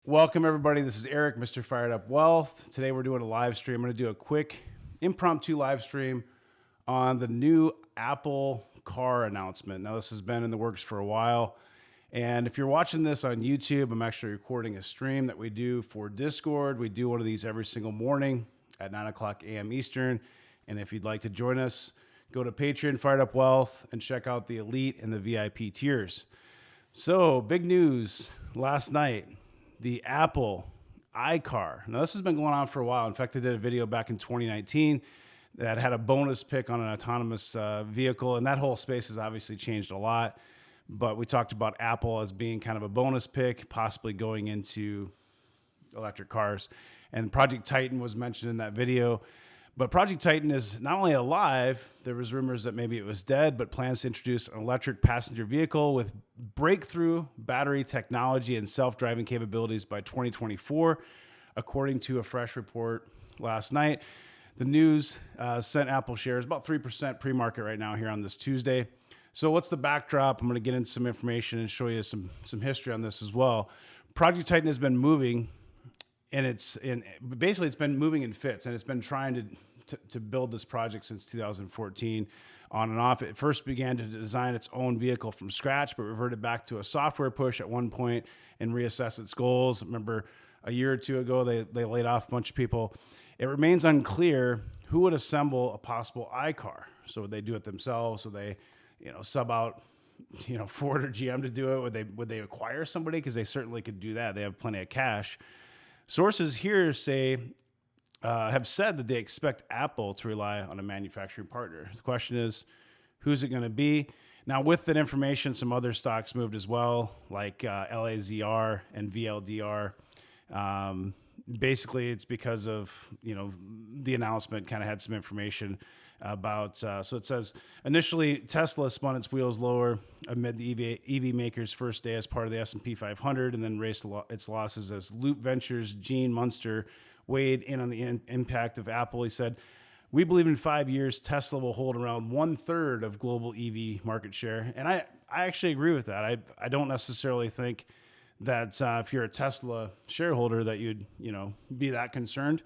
Welcome, everybody. This is Eric, Mr. Fired Up Wealth. Today we're doing a live stream. I'm going to do a quick impromptu live stream on the new Apple car announcement. Now, this has been in the works for a while. And if you're watching this on YouTube, I'm actually recording a stream that we do for Discord. We do one of these every single morning at 9 o'clock a.m. Eastern. And if you'd like to join us, go to Patreon, Fired Up Wealth, and check out the Elite and the VIP tiers. So, big news last night. The Apple iCar. Now, this has been going on for a while. In fact, I did a video back in 2019 that had a bonus pick on an autonomous vehicle, and that whole space has obviously changed a lot. But we talked about Apple as being kind of a bonus pick, possibly going into electric cars. And Project Titan was mentioned in that video. But Project Titan is not only alive, there was rumors that maybe it was dead, but plans to introduce an electric passenger vehicle with breakthrough battery technology and self-driving capabilities by 2024, according to a fresh report last night. The news sent Apple shares about 3% pre-market right now here on this Tuesday. So what's the backdrop? I'm going to get into some information and show you some history on this as well. Project Titan has been moving, and it's been moving in fits, and it's been trying to build this project since 2014 on and off. It first began to design its own vehicle from scratch, but reverted back to a software push at one point and reassessed its goals. Remember, a year or two ago, they laid off a bunch of people. It remains unclear who would assemble a possible iCar. So would they do it themselves? Would they, sub out, Ford or GM to do it? Would they acquire somebody? Because they certainly could do that. They have plenty of cash. Sources here have said that they expect Apple to rely on a manufacturing partner. The question is, who's it going to be? Now, with that information, some other stocks moved as well, like LAZR and VLDR. Basically, it's because of, the announcement kind of had some information about, so it says, initially, Tesla spun its wheels lower amid the EV maker's first day as part of the S&P 500 and then raised its losses as Loop Ventures' Gene Munster weighed in on the impact of Apple. He said, "We believe in 5 years, Tesla will hold around 1/3 of global EV market share." And I actually agree with that. I don't necessarily think that if you're a Tesla shareholder that you'd, be that concerned.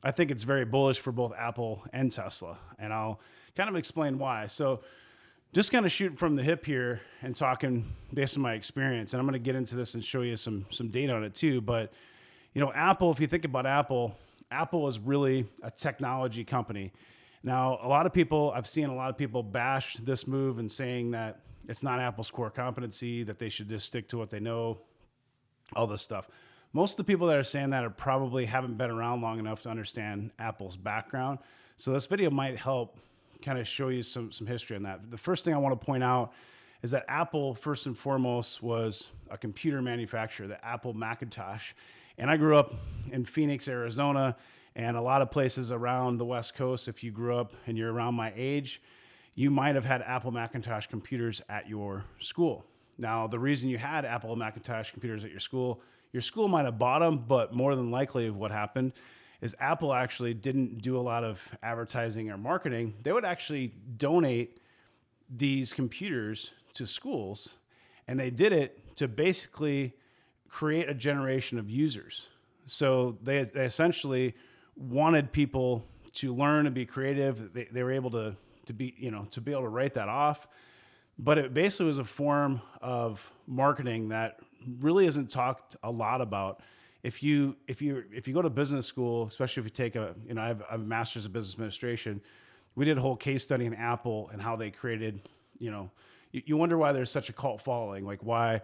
I think it's very bullish for both Apple and Tesla. And I'll kind of explain why. So just kind of shooting from the hip here and talking based on my experience. And I'm going to get into this and show you some data on it too. But Apple, if you think about Apple is really a technology company. Now, I've seen a lot of people bash this move and saying that it's not Apple's core competency, that they should just stick to what they know, all this stuff. Most of the people that are saying that probably haven't been around long enough to understand Apple's background. So this video might help kind of show you some history on that. The first thing I want to point out is that Apple, first and foremost, was a computer manufacturer, the Apple Macintosh. And I grew up in Phoenix, Arizona, and a lot of places around the West Coast. If you grew up and you're around my age, you might have had Apple Macintosh computers at your school. Now, the reason you had Apple Macintosh computers at your school might have bought them, but more than likely what happened is Apple actually didn't do a lot of advertising or marketing. They would actually donate these computers to schools, and they did it to basically create a generation of users. So they essentially wanted people to learn and be creative. They were able to be able to write that off. But it basically was a form of marketing that really isn't talked a lot about. If you go to business school, especially if you take I have a master's of business administration, we did a whole case study in Apple and how they created, you wonder why there's such a cult following, like why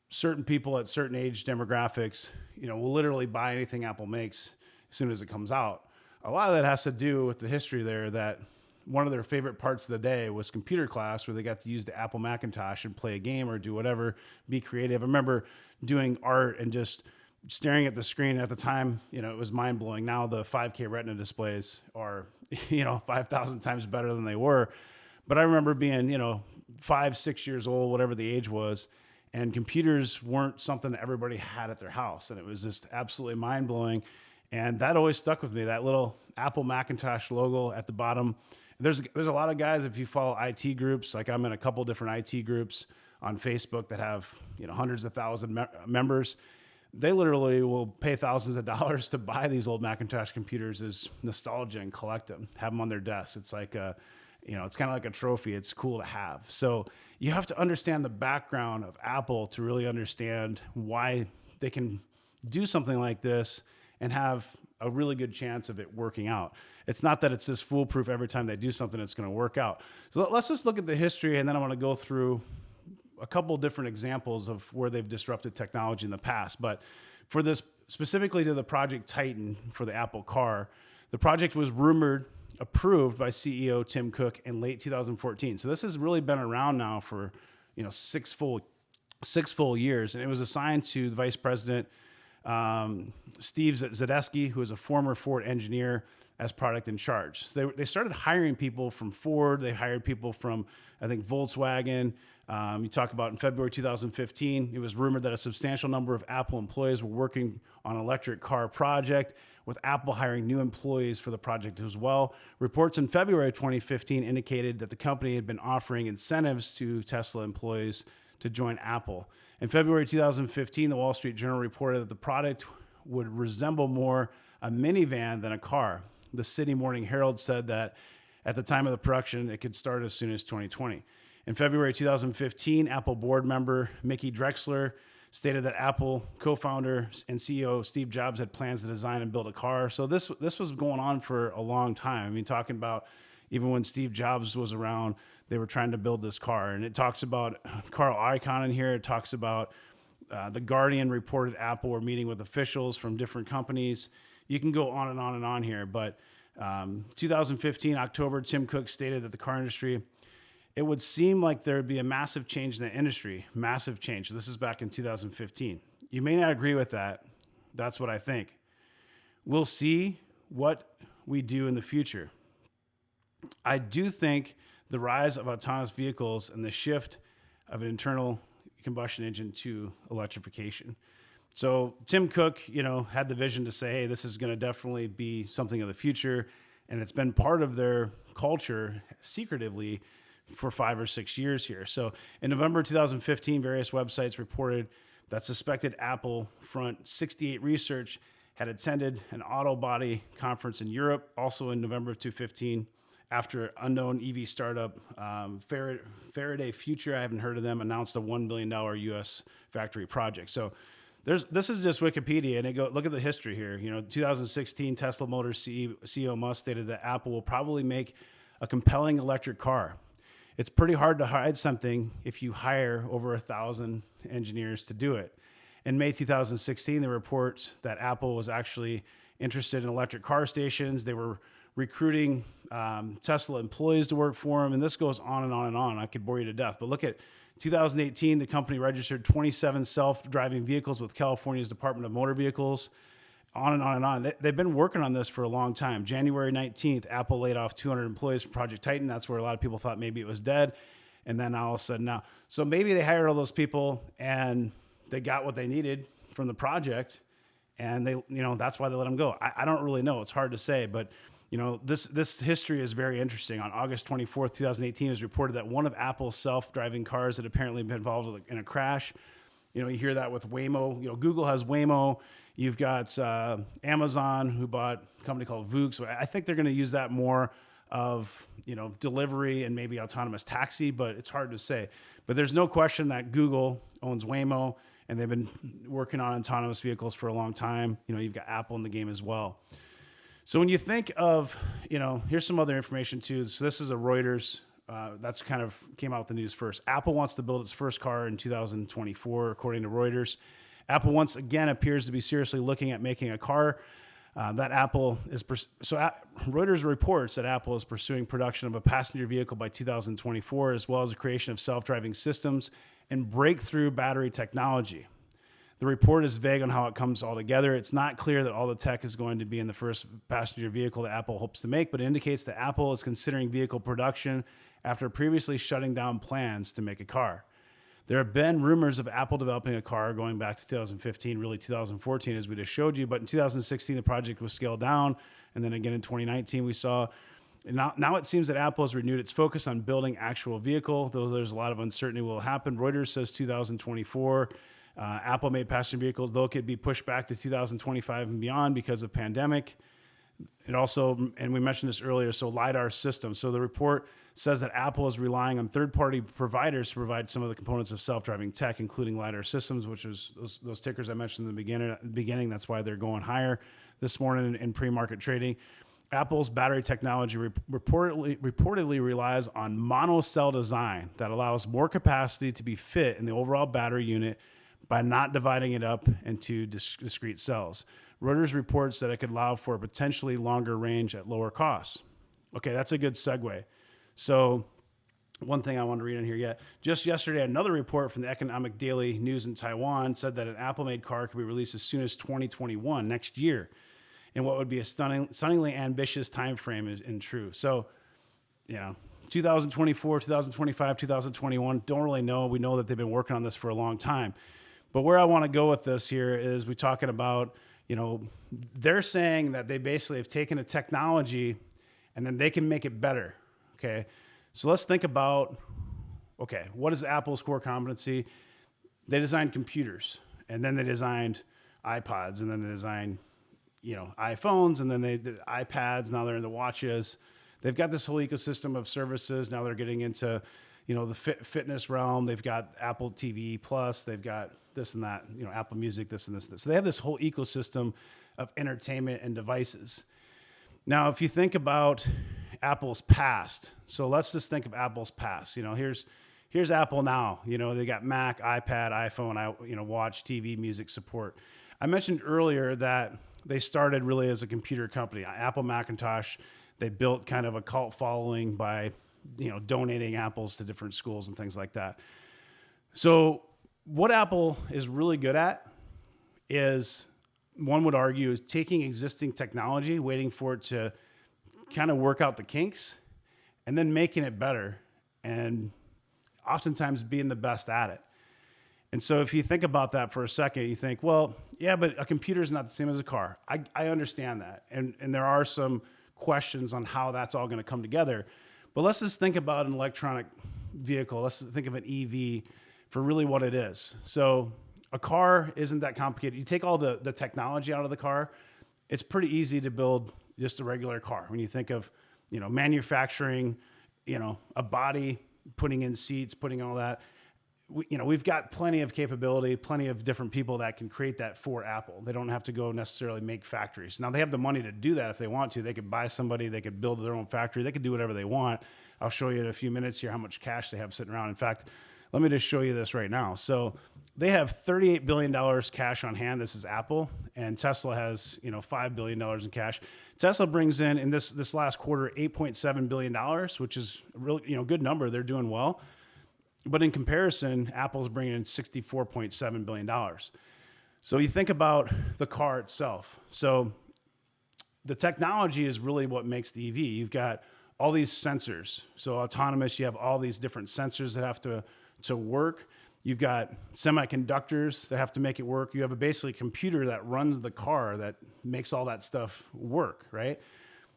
certain people at certain age demographics, will literally buy anything Apple makes as soon as it comes out. A lot of that has to do with the history there, that one of their favorite parts of the day was computer class, where they got to use the Apple Macintosh and play a game or do whatever, be creative. I remember doing art and just staring at the screen at the time, it was mind blowing. Now the 5K Retina displays are, 5,000 times better than they were. But I remember being, 5, 6 years old, whatever the age was, and computers weren't something that everybody had at their house. And it was just absolutely mind blowing. And that always stuck with me, that little Apple Macintosh logo at the bottom. There's a lot of guys, if you follow IT groups, like I'm in a couple different IT groups on Facebook that have hundreds of thousands members. they literally will pay thousands of dollars to buy these old Macintosh computers as nostalgia and collect them, have them on their desk. It's like it's kind of like a trophy. It's cool to have. So you have to understand the background of Apple to really understand why they can do something like this and have a really good chance of it working out. It's not that it's this foolproof every time they do something, it's going to work out. So let's just look at the history, and then I want to go through a couple different examples of where they've disrupted technology in the past. But for this, specifically to the Project Titan for the Apple car, the project was rumored approved by CEO Tim Cook in late 2014. So this has really been around now for 6 full years, and it was assigned to the Vice President Steve Zadesky, who is a former Ford engineer, as product in charge. So they started hiring people from Ford. They hired people from, I think, Volkswagen. You talk about in February 2015, it was rumored that a substantial number of Apple employees were working on an electric car project, with Apple hiring new employees for the project as well. Reports in February 2015 indicated that the company had been offering incentives to Tesla employees to join Apple. In February 2015, the Wall Street Journal reported that the product would resemble more a minivan than a car. The Sydney Morning Herald said that at the time of the production, it could start as soon as 2020. In February 2015, Apple board member Mickey Drexler stated that Apple co-founder and CEO Steve Jobs had plans to design and build a car. So this was going on for a long time. I mean, talking about even when Steve Jobs was around, they were trying to build this car. And it talks about Carl Icahn in here. It talks about The Guardian reported Apple were meeting with officials from different companies. You can go on and on and on here. But 2015, October, Tim Cook stated that the car industry, it would seem like there would be a massive change in the industry, massive change. So this is back in 2015. You may not agree with that. That's what I think. We'll see what we do in the future. I do think the rise of autonomous vehicles and the shift of an internal combustion engine to electrification. So Tim Cook, had the vision to say, hey, this is going to definitely be something of the future. And it's been part of their culture secretively for 5 or 6 years here. So in November 2015, various websites reported that suspected Apple Front 68 Research had attended an auto body conference in Europe, also in November of 2015, after unknown EV startup Faraday Future, I haven't heard of them, announced a $1 billion U.S. factory project. So this is just Wikipedia, and look at the history here. 2016, Tesla Motors CEO Musk stated that Apple will probably make a compelling electric car. It's pretty hard to hide something if you hire over 1,000 engineers to do it. In May 2016, the reports that Apple was actually interested in electric car stations. They were recruiting Tesla employees to work for them, and this goes on and on and on. I could bore you to death, but look at 2018, the company registered 27 self-driving vehicles with California's Department of Motor Vehicles. On and on and on. They've been working on this for a long time. January 19th, Apple laid off 200 employees from Project Titan. That's where a lot of people thought maybe it was dead. And then all of a sudden now. So maybe they hired all those people and they got what they needed from the project. And that's why they let them go. I don't really know. It's hard to say. But, this history is very interesting. On August 24th, 2018, it was reported that one of Apple's self-driving cars had apparently been involved in a crash. You hear that with Waymo. Google has Waymo. You've got Amazon, who bought a company called Voox. I think they're going to use that more of delivery and maybe autonomous taxi, but it's hard to say. But there's no question that Google owns Waymo, and they've been working on autonomous vehicles for a long time. You've got Apple in the game as well. So when you think of, here's some other information too. So this is a Reuters. That's kind of came out with the news first. Apple wants to build its first car in 2024, according to Reuters. Apple once again appears to be seriously looking at making a car that Apple is. Reuters reports that Apple is pursuing production of a passenger vehicle by 2024, as well as the creation of self-driving systems and breakthrough battery technology. The report is vague on how it comes all together. It's not clear that all the tech is going to be in the first passenger vehicle that Apple hopes to make, but it indicates that Apple is considering vehicle production after previously shutting down plans to make a car. There have been rumors of Apple developing a car going back to 2015, really 2014, as we just showed you. But in 2016, the project was scaled down. And then again in 2019, we saw. And now it seems that Apple has renewed its focus on building actual vehicle, though there's a lot of uncertainty what will happen. Reuters says 2024. Apple-made passenger vehicles, though, could be pushed back to 2025 and beyond because of pandemic. It also, and we mentioned this earlier, so LiDAR systems. So the report says that Apple is relying on third-party providers to provide some of the components of self-driving tech, including LiDAR systems, which is those tickers I mentioned in the beginning. That's why they're going higher this morning in pre-market trading. Apple's battery technology reportedly relies on monocell design that allows more capacity to be fit in the overall battery unit by not dividing it up into discrete cells. Reuters reports that it could allow for a potentially longer range at lower costs. Okay, that's a good segue. So one thing I want to read in here yet. Just yesterday, another report from the Economic Daily News in Taiwan said that an Apple-made car could be released as soon as 2021, next year, in what would be a stunningly ambitious time frame in true. So, 2024, 2025, 2021, don't really know. We know that they've been working on this for a long time. But where I want to go with this here is we're talking about, they're saying that they basically have taken a technology and then they can make it better. Okay. So let's think about, what is Apple's core competency? They designed computers, and then they designed iPods, and then they designed, iPhones, and then they did iPads. Now they're in the watches. They've got this whole ecosystem of services. Now they're getting into, the fitness realm. They've got Apple TV Plus. They've got this and that, Apple Music, this and this. So they have this whole ecosystem of entertainment and devices. Now, if you think about Apple's past, so let's just think of Apple's past. Here's Apple now. They got Mac, iPad, iPhone, watch, TV, music support. I mentioned earlier that they started really as a computer company. Apple Macintosh, they built kind of a cult following by, donating apples to different schools and things like that. So what Apple is really good at is, one would argue, is taking existing technology, waiting for it to kind of work out the kinks, and then making it better, and oftentimes being the best at it. And so if you think about that for a second, you think, well, yeah, but a computer is not the same as a car. I understand that. And there are some questions on how that's all going to come together. But let's just think about an electronic vehicle. Let's think of an EV for really what it is. So a car isn't that complicated. You take all the technology out of the car, it's pretty easy to build just a regular car. When you think of, manufacturing, a body, putting in seats, putting all that, we've got plenty of capability, plenty of different people that can create that for Apple. They don't have to go necessarily make factories. Now, they have the money to do that if they want to. They could buy somebody, they could build their own factory, they could do whatever they want. I'll show you in a few minutes here how much cash they have sitting around. In fact, let me just show you this right now. So they have $38 billion cash on hand. This is Apple, and Tesla has, $5 billion in cash. Tesla brings in this last quarter, $8.7 billion, which is a real, good number. They're doing well. But in comparison, Apple's bringing in $64.7 billion. So you think about the car itself. So the technology is really what makes the EV. You've got all these sensors. So autonomous, you have all these different sensors that have to work. You've got semiconductors that have to make it work. You have a basically computer that runs the car that makes all that stuff work, right?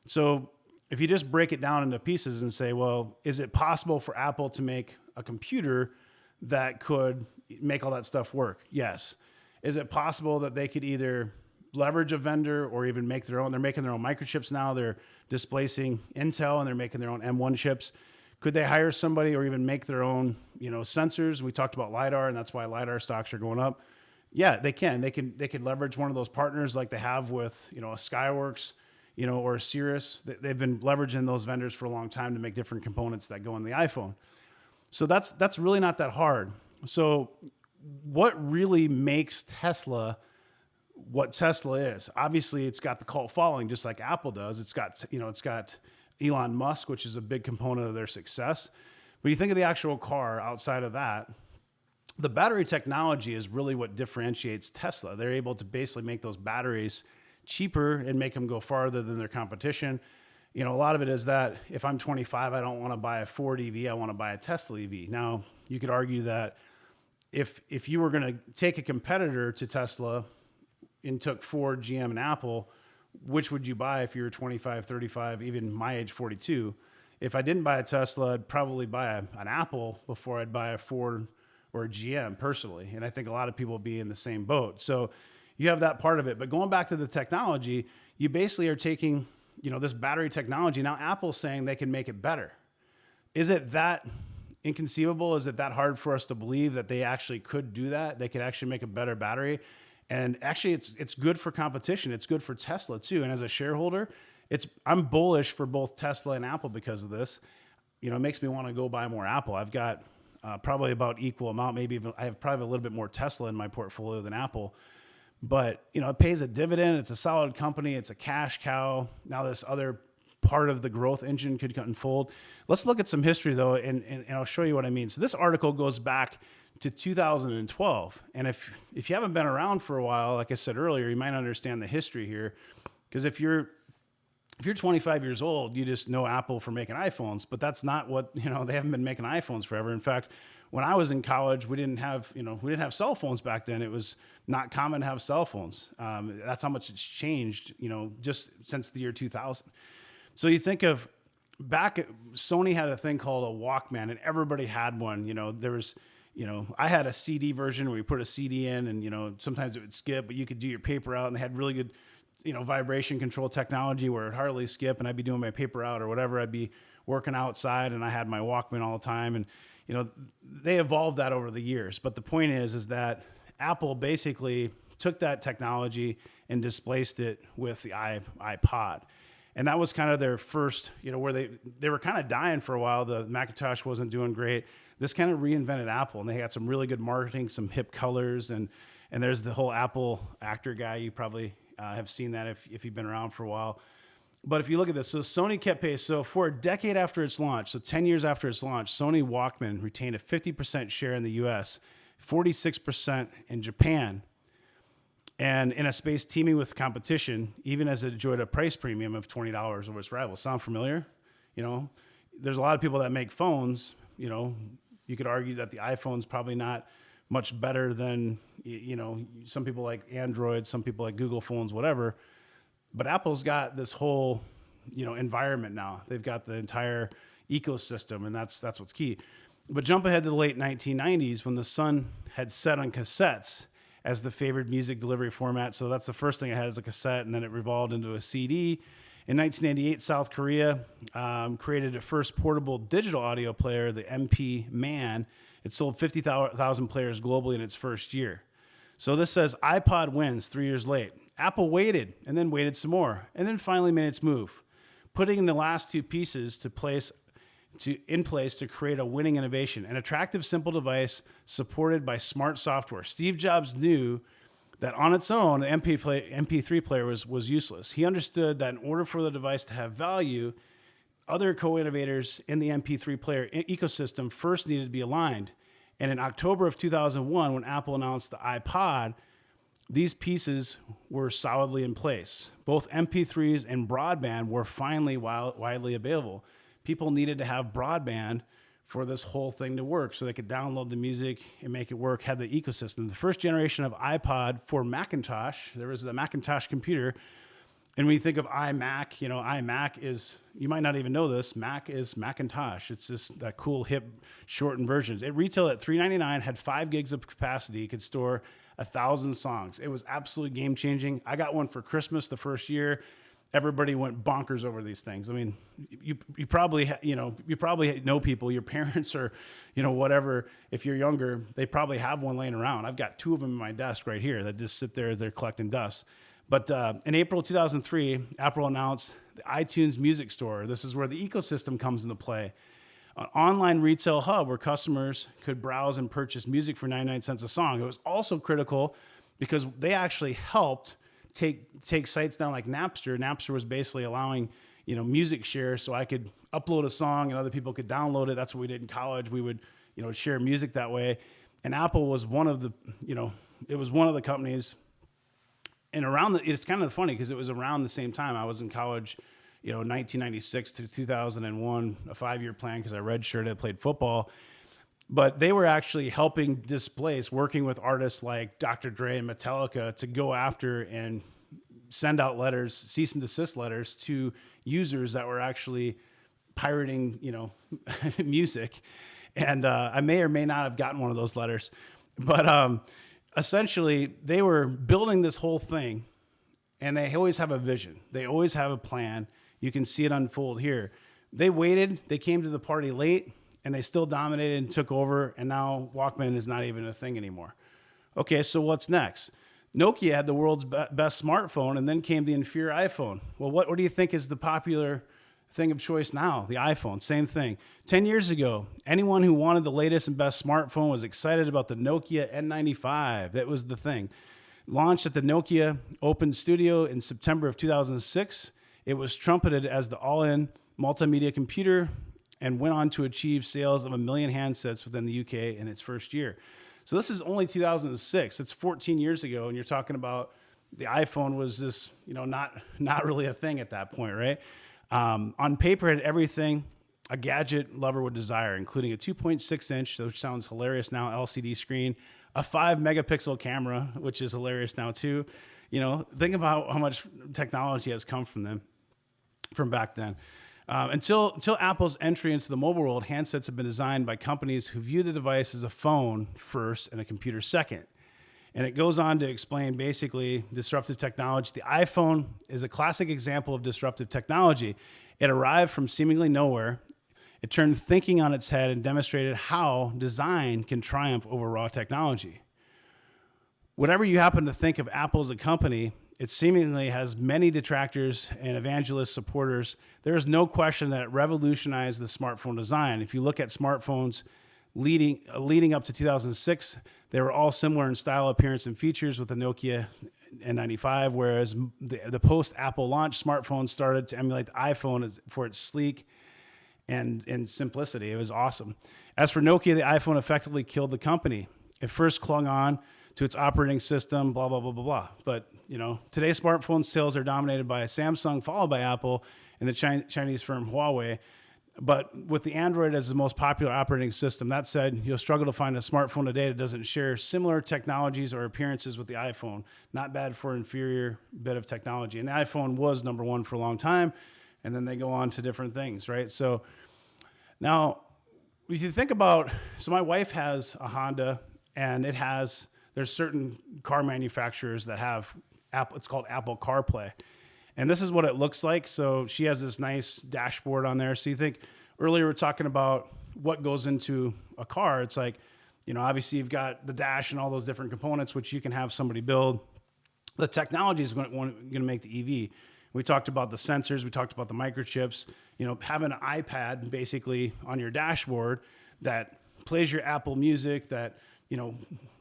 So if you just break it down into pieces and say, well, is it possible for Apple to make a computer that could make all that stuff work? Yes. Is it possible that they could either leverage a vendor or even make their own? They're making their own microchips now. They're displacing Intel and they're making their own M1 chips. Could they hire somebody or even make their own, sensors? We talked about LiDAR, and that's why LiDAR stocks are going up. Yeah, they can. They can leverage one of those partners like they have with, a Skyworks, or a Cirrus. They've been leveraging those vendors for a long time to make different components that go in the iPhone. So that's really not that hard. So what really makes Tesla what Tesla is? Obviously, it's got the cult following, just like Apple does. It's got Elon Musk, which is a big component of their success. But you think of the actual car outside of that, the battery technology is really what differentiates Tesla. They're able to basically make those batteries cheaper and make them go farther than their competition. A lot of it is that if I'm 25, I don't want to buy a Ford EV, I want to buy a Tesla EV. Now, you could argue that if you were going to take a competitor to Tesla and took Ford, GM, and Apple, which would you buy if you were 25, 35, even my age, 42? If I didn't buy a Tesla, I'd probably buy an Apple before I'd buy a Ford or GM personally. And I think a lot of people will be in the same boat. So you have that part of it. But going back to the technology, you basically are taking, this battery technology. Now Apple's saying they can make it better. Is it that inconceivable? Is it that hard for us to believe that they actually could do that? They could actually make a better battery. And actually it's good for competition. It's good for Tesla too. And as a shareholder, I'm bullish for both Tesla and Apple because of this. It makes me want to go buy more Apple. I've got probably about equal amount, maybe even I have probably a little bit more Tesla in my portfolio than Apple. But, it pays a dividend. It's a solid company. It's a cash cow. Now this other part of the growth engine could unfold. Let's look at some history though, and I'll show you what I mean. So this article goes back to 2012. And if you haven't been around for a while, like I said earlier, you might understand the history here. Because if you're 25 years old, you just know Apple for making iPhones, but that's not what, they haven't been making iPhones forever. In fact, when I was in college, we didn't have cell phones back then. It was not common to have cell phones. That's how much it's changed, just since the year 2000. So you think of Sony had a thing called a Walkman, and everybody had one. There was, I had a CD version where you put a CD in, and sometimes it would skip, but you could do your paper out, and they had really good, vibration control technology where it hardly skip, and I'd be doing my paper out or whatever. I'd be working outside, and I had my Walkman all the time, and they evolved that over the years. But the point is that Apple basically took that technology and displaced it with the iPod. And that was kind of their first, where they were kind of dying for a while. The Macintosh wasn't doing great. This kind of reinvented Apple, and they had some really good marketing, some hip colors, and there's the whole Apple actor guy. You probably have seen that if you've been around for a while. But if you look at this, so Sony kept pace. So for a decade after its launch, so 10 years after its launch, Sony Walkman retained a 50% share in the US, 46% in Japan, and in a space teeming with competition, even as it enjoyed a price premium of $20 over its rivals. Sound familiar? There's a lot of people that make phones. You could argue that the iPhone's probably not much better than, some people like Android, some people like Google phones, whatever. But Apple's got this whole, environment now. They've got the entire ecosystem, and that's what's key. But jump ahead to the late 1990s when the sun had set on cassettes as the favored music delivery format. So that's the first thing I had as a cassette, and then it revolved into a CD. In 1998, South Korea created a first portable digital audio player, the MP Man. It sold 50,000 players globally in its first year. So this says iPod wins 3 years late. Apple waited and then waited some more and then finally made its move, putting in the last two pieces in place to create a winning innovation, an attractive, simple device supported by smart software. Steve Jobs knew that on its own, the MP3 player was useless. He understood that in order for the device to have value, other co-innovators in the MP3 player ecosystem first needed to be aligned. And in October of 2001, when Apple announced the iPod, these pieces were solidly in place. Both MP3s and broadband were finally widely available. People needed to have broadband for this whole thing to work so they could download the music and make it work, have the ecosystem. The first generation of iPod for Macintosh, there was the Macintosh computer. And when you think of iMac, iMac is, you might not even know this, Mac is Macintosh. It's just that cool, hip, shortened versions. It retailed at $399, had 5 gigs of capacity, could store 1,000 songs. It was absolutely game-changing. I got one for Christmas the first year. Everybody went bonkers over these things. I mean, you probably know people, your parents or, whatever. If you're younger, they probably have one laying around. I've got 2 of them in my desk right here that just sit there. They're collecting dust. But in April 2003, Apple announced the iTunes Music Store. This is where the ecosystem comes into play. An online retail hub where customers could browse and purchase music for 99 cents a song. It was also critical because they actually helped take sites down like Napster. Napster was basically allowing, music share, so I could upload a song and other people could download it. That's what we did in college. We would, share music that way. And Apple was one of the, it was one of the companies. And it's kind of funny because it was around the same time I was in college, 1996 to 2001, a 5-year plan because I redshirted, played football. But they were actually helping displace, working with artists like Dr. Dre and Metallica to go after and send out letters, cease and desist letters to users that were actually pirating, music. And I may or may not have gotten one of those letters. But essentially, they were building this whole thing, and they always have a vision. They always have a plan. You can see it unfold here. They waited. They came to the party late, and they still dominated and took over, and now Walkman is not even a thing anymore. Okay, so what's next? Nokia had the world's best smartphone, and then came the inferior iPhone. Well, what do you think is the popular thing of choice now? The iPhone, same thing. 10 years ago, anyone who wanted the latest and best smartphone was excited about the Nokia N95. That was the thing. Launched at the Nokia Open Studio in September of 2006, it was trumpeted as the all-in multimedia computer and went on to achieve sales of 1 million handsets within the UK in its first year. So this is only 2006. It's 14 years ago, and you're talking about the iPhone was this, not really a thing at that point, right? On paper, it had everything a gadget lover would desire, including a 2.6-inch, which sounds hilarious now, LCD screen, a 5-megapixel camera, which is hilarious now too. Think about how much technology has come from back then. Until Apple's entry into the mobile world, handsets have been designed by companies who view the device as a phone first and a computer second. And it goes on to explain basically disruptive technology. The iPhone is a classic example of disruptive technology. It arrived from seemingly nowhere. It turned thinking on its head and demonstrated how design can triumph over raw technology. Whatever you happen to think of Apple as a company, it seemingly has many detractors and evangelist supporters. There is no question that it revolutionized the smartphone design. If you look at smartphones leading up to 2006, they were all similar in style, appearance, and features with the Nokia N95, whereas the post-Apple launch smartphones started to emulate the iPhone for its sleek and simplicity. It was awesome. As for Nokia, the iPhone effectively killed the company. It first clung on to its operating system, blah, blah, blah, blah, blah. But, today's smartphone sales are dominated by Samsung, followed by Apple, and the Chinese firm Huawei. But with the Android as the most popular operating system, that said, you'll struggle to find a smartphone today that doesn't share similar technologies or appearances with the iPhone. Not bad for an inferior bit of technology. And the iPhone was number one for a long time, and then they go on to different things, right? So now, if you think about, my wife has a Honda, and there's certain car manufacturers that have it's called Apple CarPlay. And this is what it looks like. So she has this nice dashboard on there. So you think earlier we were talking about what goes into a car. It's like, obviously you've got the dash and all those different components, which you can have somebody build. The technology is going to make the EV. We talked about the sensors. We talked about the microchips. Having an iPad basically on your dashboard that plays your Apple Music, that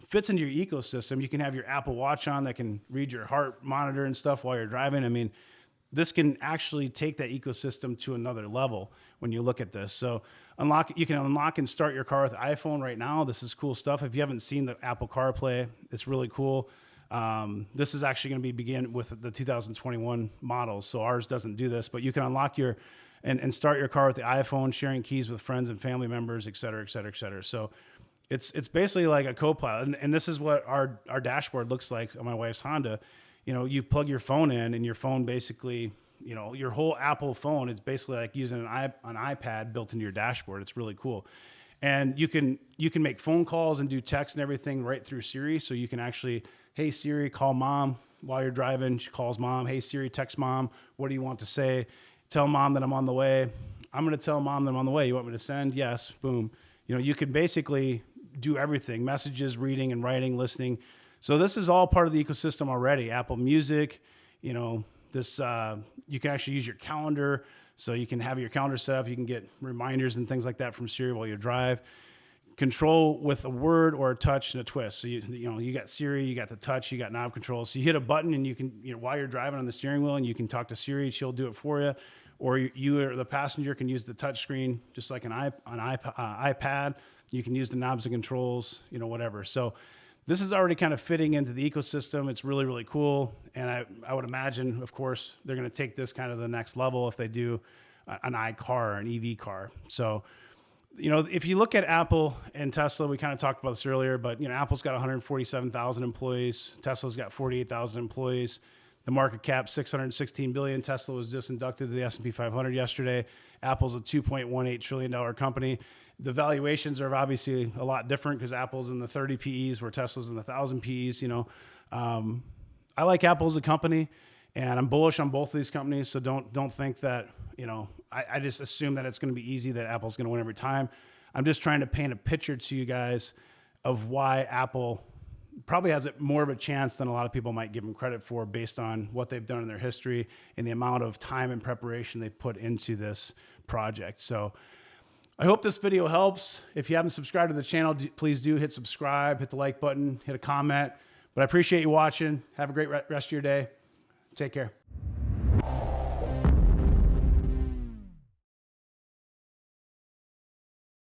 fits into your ecosystem. You can have your Apple Watch on that can read your heart monitor and stuff while you're driving. I mean, this can actually take that ecosystem to another level when you look at this. So you can unlock and start your car with the iPhone right now. This is cool stuff. If you haven't seen the Apple CarPlay, it's really cool. This is actually going to begin with the 2021 models. So ours doesn't do this, but you can unlock and start your car with the iPhone, sharing keys with friends and family members, et cetera, et cetera, et cetera. So it's basically like a co-pilot. And this is what our dashboard looks like on my wife's Honda. You plug your phone in, and your phone basically, your whole Apple phone is basically like using an iPad built into your dashboard. It's really cool. And you can make phone calls and do text and everything right through Siri. So you can actually, hey Siri, call mom while you're driving. She calls mom. Hey Siri, text mom. What do you want to say? Tell mom that I'm on the way. I'm going to tell mom that I'm on the way. You want me to send? Yes. Boom. You can basically do everything: messages, reading and writing, listening. So this is all part of the ecosystem already. Apple Music, this you can actually use your calendar. So you can have your calendar set up. You can get reminders and things like that from Siri while you drive. Control with a word or a touch and a twist. So you got Siri, you got the touch, you got knob control. So you hit a button and you can, while you're driving on the steering wheel, and you can talk to Siri. She'll do it for you. Or you or the passenger can use the touch screen just like an iPad. You can use the knobs and controls, whatever. So this is already kind of fitting into the ecosystem. It's really, really cool. And I would imagine, of course, they're going to take this kind of the next level if they do an iCar or an EV car. So, if you look at Apple and Tesla, we kind of talked about this earlier, but, Apple's got 147,000 employees. Tesla's got 48,000 employees. The market cap, $616 billion. Tesla was just inducted to the S&P 500 yesterday. Apple's a $2.18 trillion company. The valuations are obviously a lot different because Apple's in the 30 PEs where Tesla's in the 1,000 PEs. I like Apple as a company, and I'm bullish on both of these companies. So don't think that, I just assume that it's going to be easy, that Apple's going to win every time. I'm just trying to paint a picture to you guys of why Apple probably has more of a chance than a lot of people might give them credit for, based on what they've done in their history and the amount of time and preparation they've put into this project. So I hope this video helps. If you haven't subscribed to the channel, please do hit subscribe, hit the like button, hit a comment. But I appreciate you watching. Have a great rest of your day. Take care.